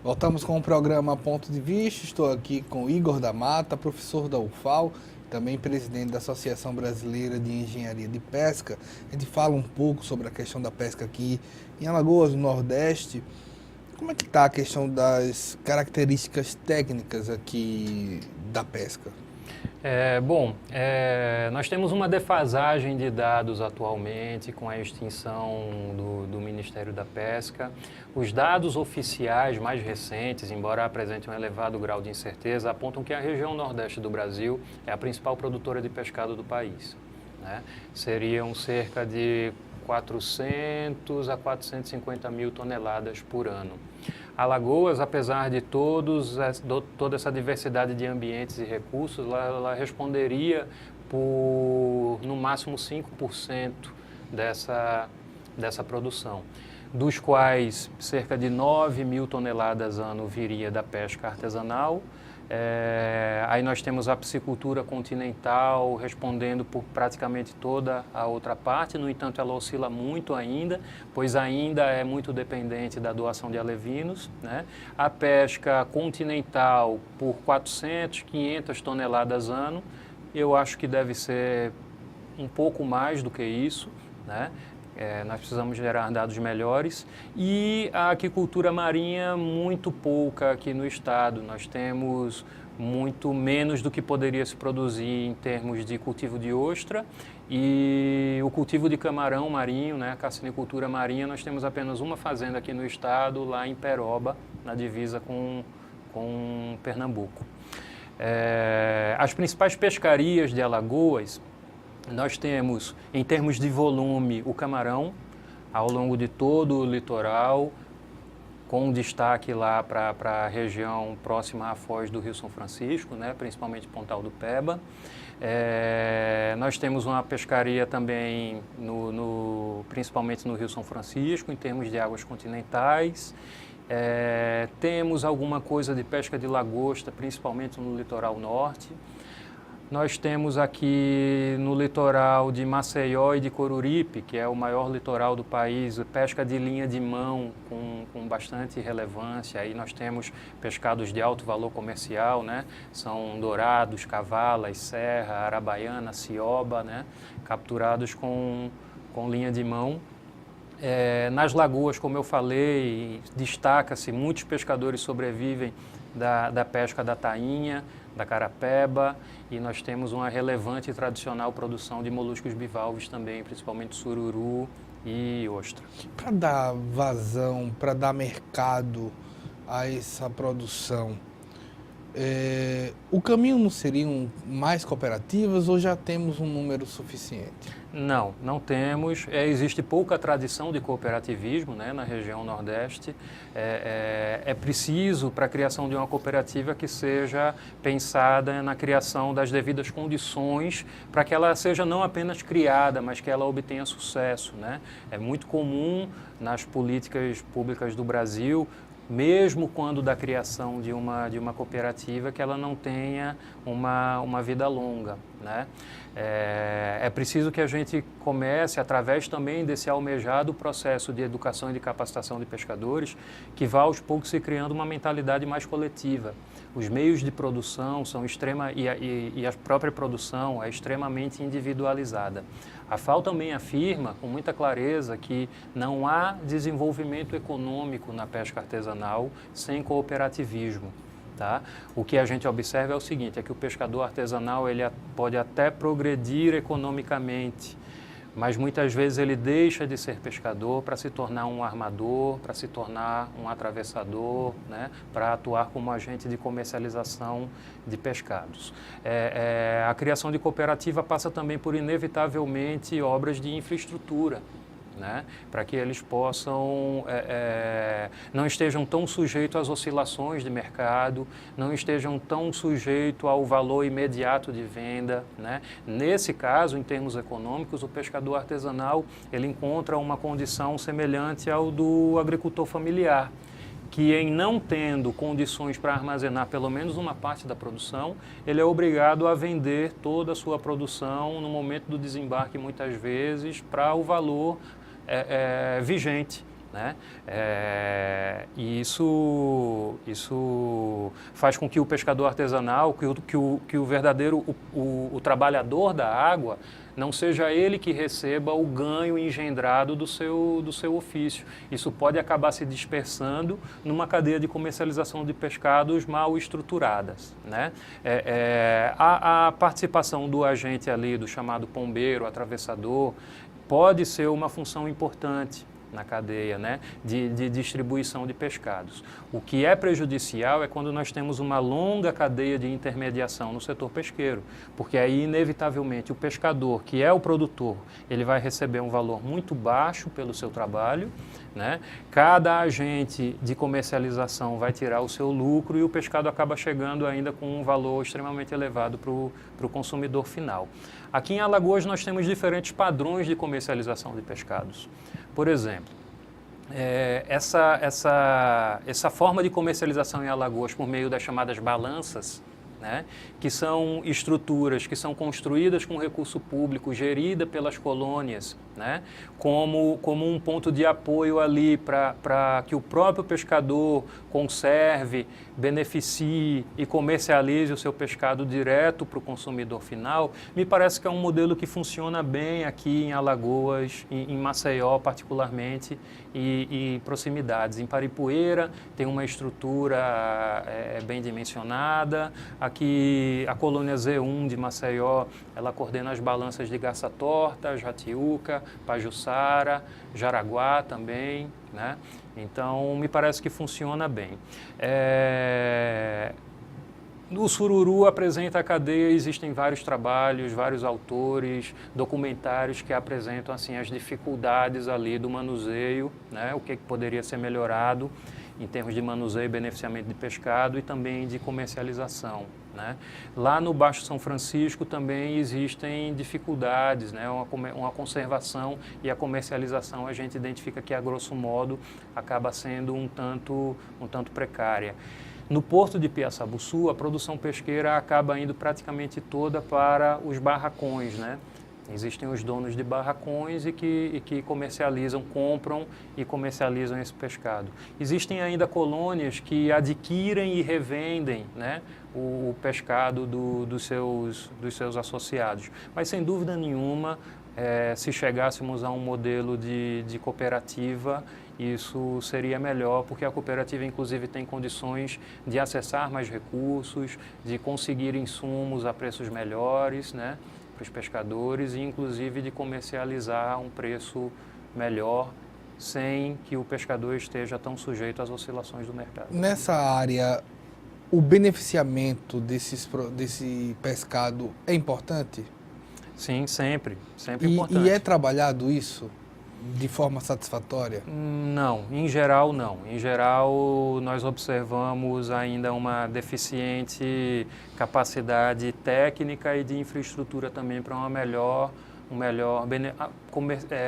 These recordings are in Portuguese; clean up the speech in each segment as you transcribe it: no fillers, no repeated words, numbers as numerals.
Voltamos com o programa Ponto de Vista. Estou aqui com Igor da Mata, professor da UFAL, também presidente da Associação Brasileira de Engenharia de Pesca. A gente fala um pouco sobre a questão da pesca aqui em Alagoas, no Nordeste. Como é que está a questão das características técnicas aqui da pesca? Nós temos uma defasagem de dados atualmente com a extinção do Ministério da Pesca. Os dados oficiais mais recentes, embora apresentem um elevado grau de incerteza, apontam que a região nordeste do Brasil é a principal produtora de pescado do país, né? Seriam cerca de 400 a 450 mil toneladas por ano. Alagoas, apesar de toda essa diversidade de ambientes e recursos, ela responderia por, no máximo, 5% dessa produção, dos quais cerca de 9 mil toneladas ano viria da pesca artesanal. Aí nós temos a piscicultura continental respondendo por praticamente toda a outra parte. No entanto, ela oscila muito ainda, pois ainda é muito dependente da doação de alevinos, né? A pesca continental por 400, 500 toneladas ano, eu acho que deve ser um pouco mais do que isso, né? Nós precisamos gerar dados melhores. E a aquicultura marinha, muito pouca aqui no estado. Nós temos muito menos do que poderia se produzir em termos de cultivo de ostra e o cultivo de camarão marinho, né, a carcinicultura marinha. Nós temos apenas uma fazenda aqui no estado, lá em Peroba, na divisa com Pernambuco. As principais pescarias de Alagoas, nós temos, em termos de volume, o camarão, ao longo de todo o litoral, com destaque lá para a região próxima à foz do Rio São Francisco, né, principalmente Pontal do Peba. Nós temos uma pescaria também, principalmente no Rio São Francisco, em termos de águas continentais. Temos alguma coisa de pesca de lagosta, principalmente no litoral norte. Nós temos aqui no litoral de Maceió e de Coruripe, que é o maior litoral do país, pesca de linha de mão com bastante relevância. Aí nós temos pescados de alto valor comercial, né? São dourados, cavalas, serra, arabaiana, cioba, né? Capturados com linha de mão. Nas lagoas, como eu falei, destaca-se, muitos pescadores sobrevivem da pesca da tainha, da carapeba, e nós temos uma relevante e tradicional produção de moluscos bivalves também, principalmente sururu e ostra. Para dar vazão, para dar mercado a essa produção, o caminho não seriam mais cooperativas ou já temos um número suficiente? Não temos. Existe pouca tradição de cooperativismo, né, na região Nordeste. É preciso, para a criação de uma cooperativa, que seja pensada na criação das devidas condições para que ela seja não apenas criada, mas que ela obtenha sucesso, né? É muito comum nas políticas públicas do Brasil, mesmo quando da criação de uma cooperativa, que ela não tenha uma vida longa, né? É preciso que a gente comece, através também desse almejado processo de educação e de capacitação de pescadores, que vá aos poucos se criando uma mentalidade mais coletiva. Os meios de produção são e a própria produção é extremamente individualizada. A FAO também afirma com muita clareza que não há desenvolvimento econômico na pesca artesanal sem cooperativismo. Tá? O que a gente observa é o seguinte, é que o pescador artesanal ele pode até progredir economicamente, mas muitas vezes ele deixa de ser pescador para se tornar um armador, para se tornar um atravessador, né? Para atuar como agente de comercialização de pescados. A criação de cooperativa passa também por, inevitavelmente, obras de infraestrutura, né? Para que eles possam, não estejam tão sujeitos às oscilações de mercado, não estejam tão sujeitos ao valor imediato de venda, né? Nesse caso, em termos econômicos, o pescador artesanal ele encontra uma condição semelhante ao do agricultor familiar, que, em não tendo condições para armazenar pelo menos uma parte da produção, ele é obrigado a vender toda a sua produção no momento do desembarque, muitas vezes, para o valor vigente, né? E isso faz com que o pescador artesanal, que o verdadeiro, o trabalhador da água, não seja ele que receba o ganho engendrado do seu ofício. Isso pode acabar se dispersando numa cadeia de comercialização de pescados mal estruturadas, né? A participação do agente ali, do chamado pombeiro, atravessador, pode ser uma função importante na cadeia, né, de distribuição de pescados. O que é prejudicial é quando nós temos uma longa cadeia de intermediação no setor pesqueiro, porque aí, inevitavelmente, o pescador, que é o produtor, ele vai receber um valor muito baixo pelo seu trabalho, né? Cada agente de comercialização vai tirar o seu lucro e o pescado acaba chegando ainda com um valor extremamente elevado para o consumidor final. Aqui em Alagoas nós temos diferentes padrões de comercialização de pescados. Por exemplo, essa forma de comercialização em Alagoas por meio das chamadas balanças, né, que são estruturas que são construídas com recurso público, gerida pelas colônias, né, como um ponto de apoio ali para que o próprio pescador conserve, beneficie e comercialize o seu pescado direto para o consumidor final, me parece que é um modelo que funciona bem aqui em Alagoas, em Maceió particularmente, e proximidades. Em Paripueira tem uma estrutura bem dimensionada. Aqui a colônia Z1 de Maceió, ela coordena as balanças de Garça Torta, Jatiuca, Pajuçara, Jaraguá também, né? Então, me parece que funciona bem. No Sururu apresenta a cadeia, existem vários trabalhos, vários autores, documentários que apresentam assim, as dificuldades ali do manuseio, né? O que poderia ser melhorado em termos de manuseio e beneficiamento de pescado e também de comercialização, né? Lá no Baixo São Francisco também existem dificuldades, né? Uma conservação e a comercialização a gente identifica que, a grosso modo, acaba sendo um tanto precária. No porto de Piaçabuçu, a produção pesqueira acaba indo praticamente toda para os barracões, né? Existem os donos de barracões e que comercializam, compram e comercializam esse pescado. Existem ainda colônias que adquirem e revendem, né, o pescado dos seus associados. Mas, sem dúvida nenhuma, se chegássemos a um modelo de cooperativa, isso seria melhor, porque a cooperativa, inclusive, tem condições de acessar mais recursos, de conseguir insumos a preços melhores, né, para os pescadores e, inclusive, de comercializar a um preço melhor, sem que o pescador esteja tão sujeito às oscilações do mercado. Nessa área, o beneficiamento desse pescado é importante? Sim, sempre importante. E é trabalhado isso de forma satisfatória? Não, em geral não. Em geral, nós observamos ainda uma deficiente capacidade técnica e de infraestrutura também para um melhor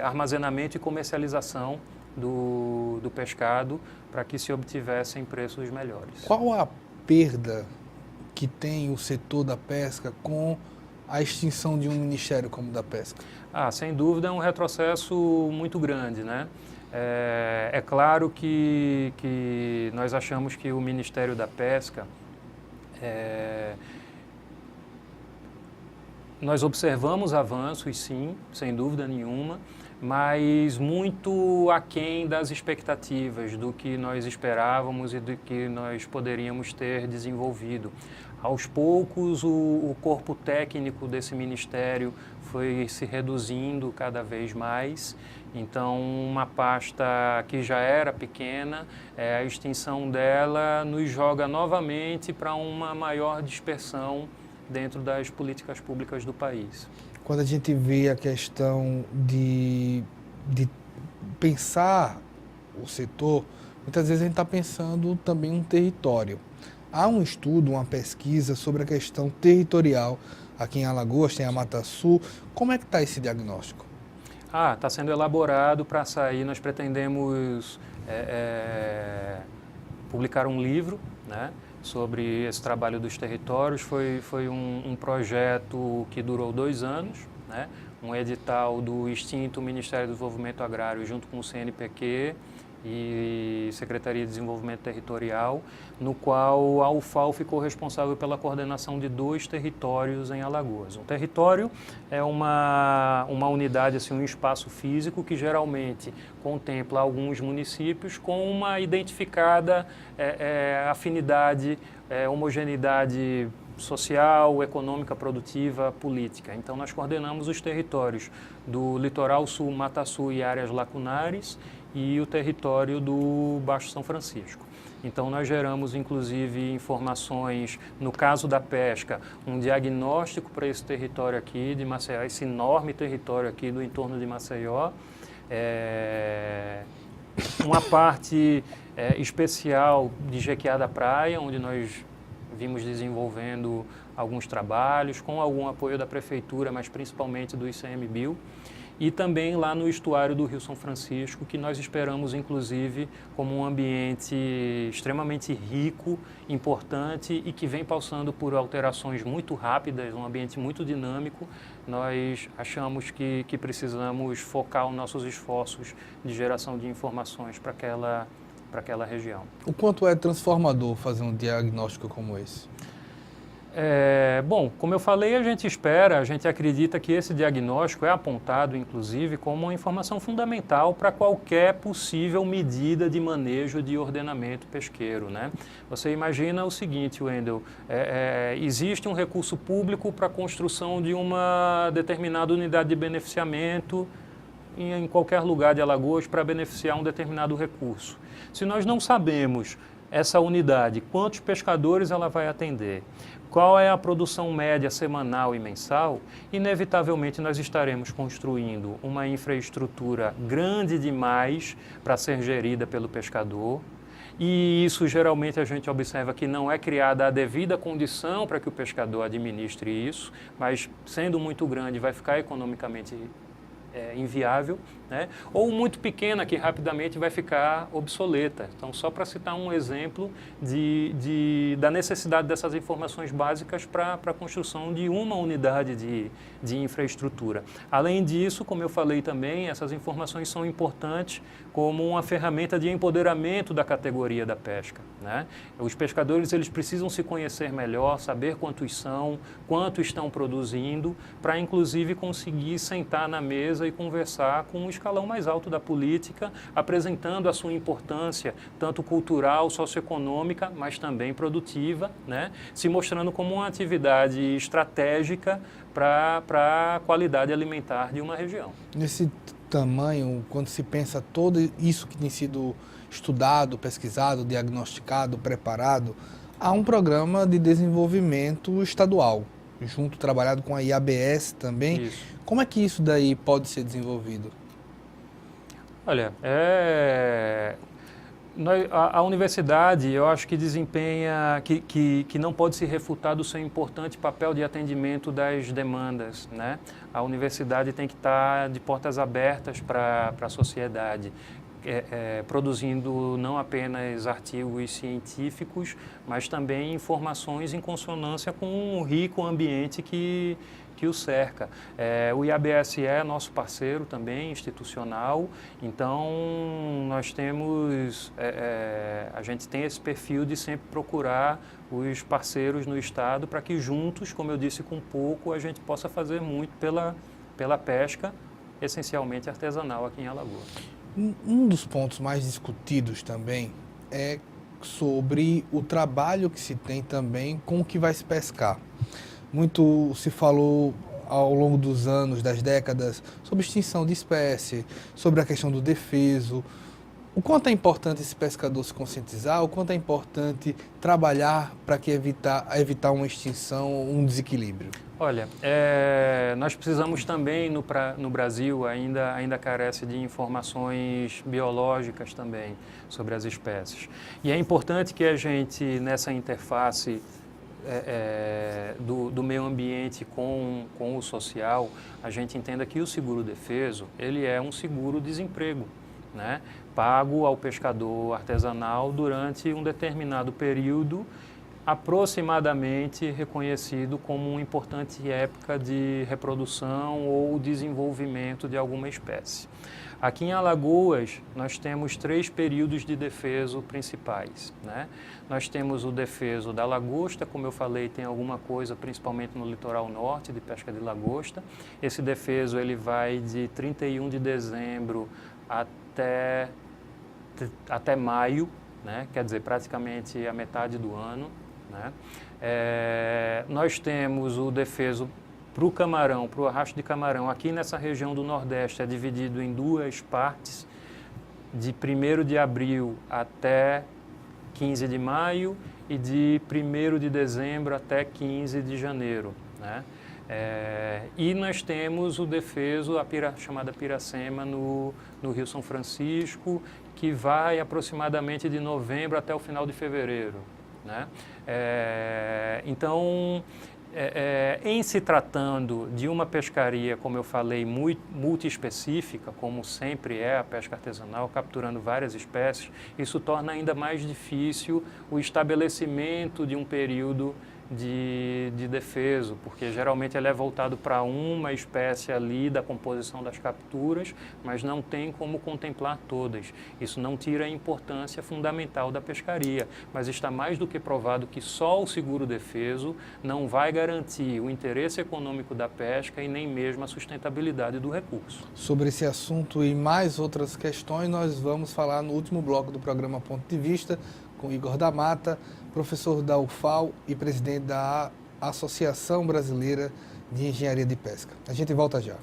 armazenamento e comercialização do pescado, para que se obtivessem preços melhores. Qual a perda que tem o setor da pesca com a extinção de um ministério como o da pesca? Sem dúvida é um retrocesso muito grande, né? É claro que nós achamos que o Ministério da Pesca, nós observamos avanços, sim, sem dúvida nenhuma, mas muito aquém das expectativas, do que nós esperávamos e do que nós poderíamos ter desenvolvido. Aos poucos, o corpo técnico desse ministério foi se reduzindo cada vez mais. Então, uma pasta que já era pequena, a extinção dela nos joga novamente para uma maior dispersão dentro das políticas públicas do país. Quando a gente vê a questão de pensar o setor, muitas vezes a gente está pensando também um território. Há um estudo, uma pesquisa sobre a questão territorial aqui em Alagoas, tem a Mata Sul. Como é que está esse diagnóstico? Está sendo elaborado para sair. Nós pretendemos publicar um livro, né, sobre esse trabalho dos territórios. Foi um projeto que durou 2 anos, né, um edital do extinto Ministério do Desenvolvimento Agrário junto com o CNPq e Secretaria de Desenvolvimento Territorial, no qual a UFAL ficou responsável pela coordenação de 2 territórios em Alagoas. Um território é uma unidade, assim, um espaço físico que geralmente contempla alguns municípios com uma identificada afinidade, homogeneidade social, econômica, produtiva, política. Então, nós coordenamos os territórios do Litoral Sul, Mata Sul e áreas lacunares e o território do Baixo São Francisco. Então, nós geramos, inclusive, informações, no caso da pesca, um diagnóstico para esse território aqui de Maceió, esse enorme território aqui do entorno de Maceió, uma parte especial de Jequiá da Praia, onde nós vimos desenvolvendo alguns trabalhos, com algum apoio da Prefeitura, mas principalmente do ICMBio, e também lá no estuário do Rio São Francisco, que nós esperamos, inclusive, como um ambiente extremamente rico, importante e que vem passando por alterações muito rápidas, um ambiente muito dinâmico. Nós achamos que precisamos focar os nossos esforços de geração de informações para aquela região. O quanto é transformador fazer um diagnóstico como esse? Bom, como eu falei, a gente acredita que esse diagnóstico é apontado, inclusive, como uma informação fundamental para qualquer possível medida de manejo de ordenamento pesqueiro, né? Você imagina o seguinte, Wendel, existe um recurso público para a construção de uma determinada unidade de beneficiamento em qualquer lugar de Alagoas para beneficiar um determinado recurso. Se nós não sabemos essa unidade, quantos pescadores ela vai atender, qual é a produção média semanal e mensal, inevitavelmente nós estaremos construindo uma infraestrutura grande demais para ser gerida pelo pescador. E isso geralmente a gente observa que não é criada a devida condição para que o pescador administre isso, mas sendo muito grande vai ficar economicamente inviável, né? Ou muito pequena que rapidamente vai ficar obsoleta. Então, só para citar um exemplo da necessidade dessas informações básicas para a construção de uma unidade de infraestrutura. Além disso, como eu falei também, essas informações são importantes como uma ferramenta de empoderamento da categoria da pesca, né? Os pescadores eles precisam se conhecer melhor, saber quantos são, quanto estão produzindo, para inclusive conseguir sentar na mesa e conversar com um escalão mais alto da política, apresentando a sua importância, tanto cultural, socioeconômica, mas também produtiva, né? Se mostrando como uma atividade estratégica para a qualidade alimentar de uma região. Nesse tamanho, quando se pensa todo isso que tem sido estudado, pesquisado, diagnosticado, preparado, há um programa de desenvolvimento estadual, junto, trabalhado com a IABS também. Isso. Como é que isso daí pode ser desenvolvido? Olha, a universidade, eu acho que desempenha, que não pode se refutar do seu importante papel de atendimento das demandas, né? A universidade tem que estar de portas abertas para a sociedade, produzindo não apenas artigos científicos, mas também informações em consonância com o rico ambiente que o cerca. O IABS é nosso parceiro também, institucional, então nós temos, a gente tem esse perfil de sempre procurar os parceiros no Estado para que juntos, como eu disse, com pouco, a gente possa fazer muito pela pesca, essencialmente artesanal aqui em Alagoas. Um dos pontos mais discutidos também é sobre o trabalho que se tem também com o que vai se pescar. Muito se falou ao longo dos anos, das décadas, sobre extinção de espécie, sobre a questão do defeso. O quanto é importante esse pescador se conscientizar, o quanto é importante trabalhar para que evitar uma extinção, um desequilíbrio? Olha, nós precisamos também, no Brasil, ainda carece de informações biológicas também sobre as espécies. E é importante que a gente, nessa interface do meio ambiente com o social, a gente entenda que o seguro-defeso, ele é um seguro-desemprego, né? Pago ao pescador artesanal durante um determinado período, aproximadamente reconhecido como uma importante época de reprodução ou desenvolvimento de alguma espécie. Aqui em Alagoas, nós temos 3 períodos de defeso principais, né? Nós temos o defeso da lagosta, como eu falei, tem alguma coisa, principalmente no litoral norte, de pesca de lagosta. Esse defeso ele vai de 31 de dezembro até maio, né? Quer dizer, praticamente a metade do ano, né? Nós temos o defeso para o camarão, para o arrasto de camarão, aqui nessa região do Nordeste é dividido em 2 partes, de 1º de abril até 15 de maio e de 1º de dezembro até 15 de janeiro, né? E nós temos o defeso, chamada Piracema, no Rio São Francisco, que vai aproximadamente de novembro até o final de fevereiro, né? Então, em se tratando de uma pescaria, como eu falei, multiespecífica, como sempre é a pesca artesanal, capturando várias espécies, isso torna ainda mais difícil o estabelecimento de um período de defeso, porque geralmente ele é voltado para uma espécie ali da composição das capturas, mas não tem como contemplar todas. Isso não tira a importância fundamental da pescaria, mas está mais do que provado que só o seguro defeso não vai garantir o interesse econômico da pesca e nem mesmo a sustentabilidade do recurso. Sobre esse assunto e mais outras questões, nós vamos falar no último bloco do programa Ponto de Vista, com Igor da Mata, professor da UFAL e presidente da Associação Brasileira de Engenharia de Pesca. A gente volta já.